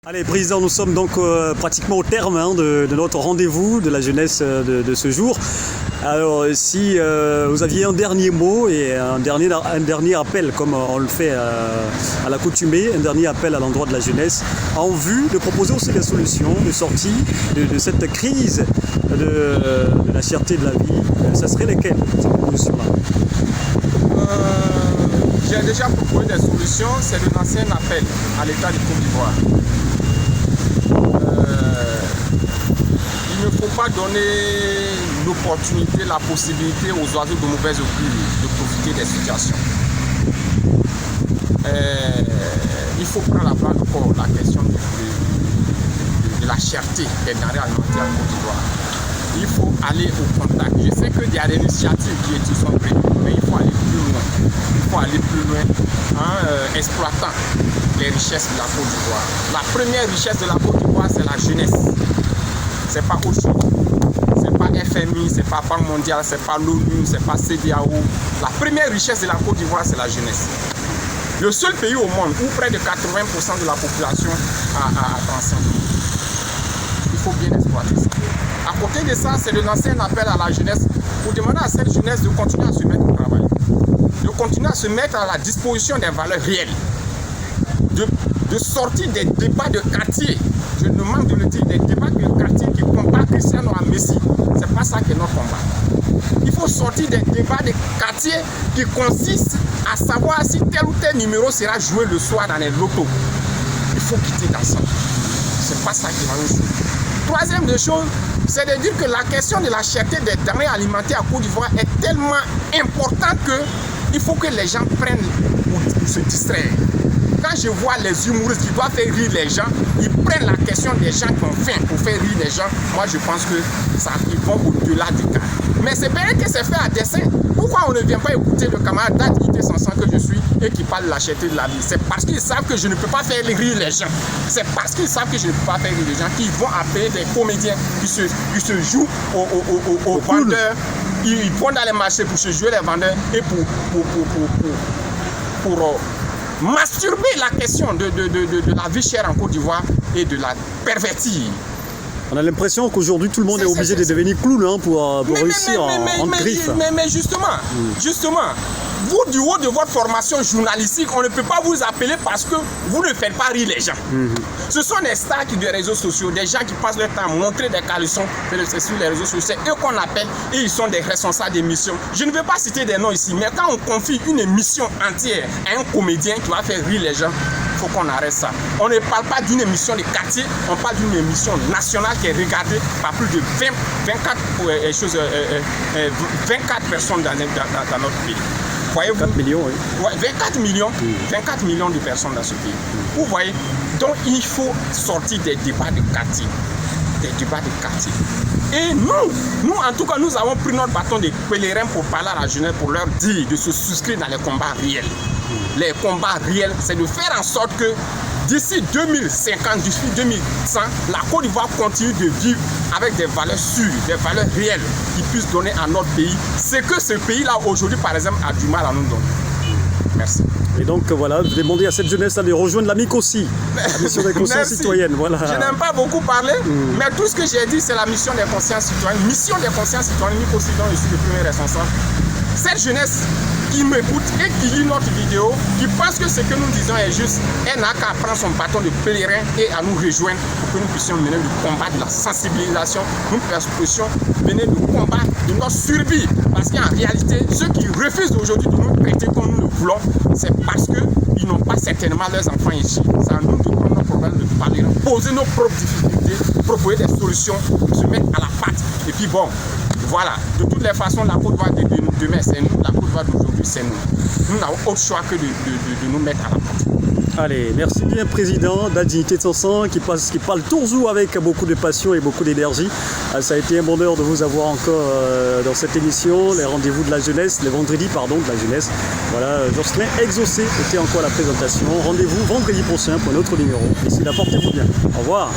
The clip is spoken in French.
Allez, Président, nous sommes donc pratiquement au terme de notre rendez-vous de la jeunesse de ce jour. Alors, si vous aviez un dernier mot et un dernier appel, comme on le fait à l'accoutumée, un dernier appel à l'endroit de la jeunesse, en vue de proposer aussi des solutions de sortie de cette crise de la cherté de la vie, ça serait lesquelles, ces propositions-là? J'ai déjà proposé des solutions, c'est de lancer un appel à l'État du Côte d'Ivoire. Il ne faut pas donner l'opportunité, la possibilité aux oiseaux de mauvaise augure de profiter des situations. Il faut prendre à bras le corps la question de la cherté des denrées alimentaires en Côte d'Ivoire. Il faut aller au contact. Je sais qu'il y a des initiatives qui sont prises, mais il faut aller plus loin. Il faut aller plus loin en exploitant les richesses de la Côte d'Ivoire. La première richesse de la Côte d'Ivoire, c'est la jeunesse. C'est pas autre chose. C'est pas FMI, c'est pas Banque mondiale, c'est pas l'ONU, c'est pas CEDEAO. La première richesse de la Côte d'Ivoire, c'est la jeunesse. Le seul pays au monde où près de 80% de la population a 35 ans. Il faut bien exploiter ça. À côté de ça, c'est de lancer un appel à la jeunesse pour demander à cette jeunesse de continuer à se mettre au travail, de continuer à se mettre à la disposition des valeurs réelles, de sortir des débats de quartier. Je demande de le dire, des débats de quartier qui combattent Cristiano à Messi. C'est pas ça qui est notre combat. Il faut sortir des débats de quartier qui consistent à savoir si tel ou tel numéro sera joué le soir dans les lotos. Il faut quitter dans ça. C'est pas ça qui va nous jouer. Troisième des choses, c'est de dire que la question de la cherté des denrées alimentaires à Côte d'Ivoire est tellement importante qu'il faut que les gens prennent pour se distraire. Quand je vois les humoristes qui doivent faire rire les gens, ils prennent la question des gens qui ont faim pour faire rire les gens. Moi, je pense que ça, ils vont au-delà du cas. Mais c'est bien que c'est fait à dessein. Pourquoi on ne vient pas écouter le camarade d'Adignité Sansan que je suis et qui parle de la cherté de la vie? C'est parce qu'ils savent que je ne peux pas faire rire les gens. C'est parce qu'ils savent que je ne peux pas faire rire les gens qu'ils vont appeler des comédiens qui se jouent aux vendeurs. Ils vont dans les marchés pour se jouer les vendeurs et pour masturber la question de la vie chère en Côte d'Ivoire et de la pervertir. On a l'impression qu'aujourd'hui tout le monde est obligé de devenir clown pour réussir en griffe. Mais justement, vous du haut de votre formation journalistique, on ne peut pas vous appeler parce que vous ne faites pas rire les gens. Ce sont des stars des réseaux sociaux, des gens qui passent leur temps à montrer des caleçons sur les réseaux sociaux. C'est eux qu'on appelle et ils sont des responsables d'émissions. Je ne vais pas citer des noms ici, mais quand on confie une émission entière à un comédien qui va faire rire les gens, il faut qu'on arrête ça. On ne parle pas d'une émission de quartier, on parle d'une émission nationale qui est regardée par plus de 24 personnes dans notre pays. Voyez-vous, 4 millions, oui. Ouais, 24 millions de personnes dans ce pays. Vous voyez, donc il faut sortir des débats de quartier. Et nous, en tout cas, nous avons pris notre bâton de pèlerin pour parler à la jeunesse, pour leur dire de se souscrire dans les combats réels. Les combats réels, c'est de faire en sorte que d'ici 2050, d'ici 2100, la Côte d'Ivoire continue de vivre avec des valeurs sûres, des valeurs réelles qui puissent donner à notre pays ce que ce pays-là aujourd'hui, par exemple, a du mal à nous donner. Merci. Et donc voilà, je demandais à cette jeunesse-là de rejoindre la MIC aussi, la mission des consciences citoyennes. Voilà. Je n'aime pas beaucoup parler, mais tout ce que j'ai dit, c'est la mission des consciences citoyennes. Mission des consciences citoyennes, MIC aussi, dont je suis le premier responsable. Cette jeunesse qui m'écoute et qui lit notre vidéo, qui pense que ce que nous disons est juste, elle n'a qu'à prendre son bâton de pèlerin et à nous rejoindre pour que nous puissions mener le combat de la sensibilisation, nous puissions mener le combat de notre survie. Parce qu'en réalité, ceux qui refusent aujourd'hui de nous traiter comme nous le voulons, c'est parce qu'ils n'ont pas certainement leurs enfants ici. C'est à nous de prendre nos problèmes, de parler, poser nos propres difficultés, proposer des solutions, se mettre à la patte. Et puis bon, voilà, de toutes les façons, la Côte d'Ivoire de demain, c'est nous, la Côte d'Ivoire d'aujourd'hui, c'est nous. Nous n'avons autre choix que de nous mettre à la patte. Allez, merci bien, Président d'Adignité Sansan, qui parle toujours avec beaucoup de passion et beaucoup d'énergie. Ça a été un bonheur de vous avoir encore dans cette émission, les rendez-vous de la jeunesse, les vendredis, pardon, de la jeunesse. Voilà, Jocelyn Exaucé était encore à la présentation. Rendez-vous vendredi prochain pour un autre numéro. D'ici là, portez-vous bien. Au revoir.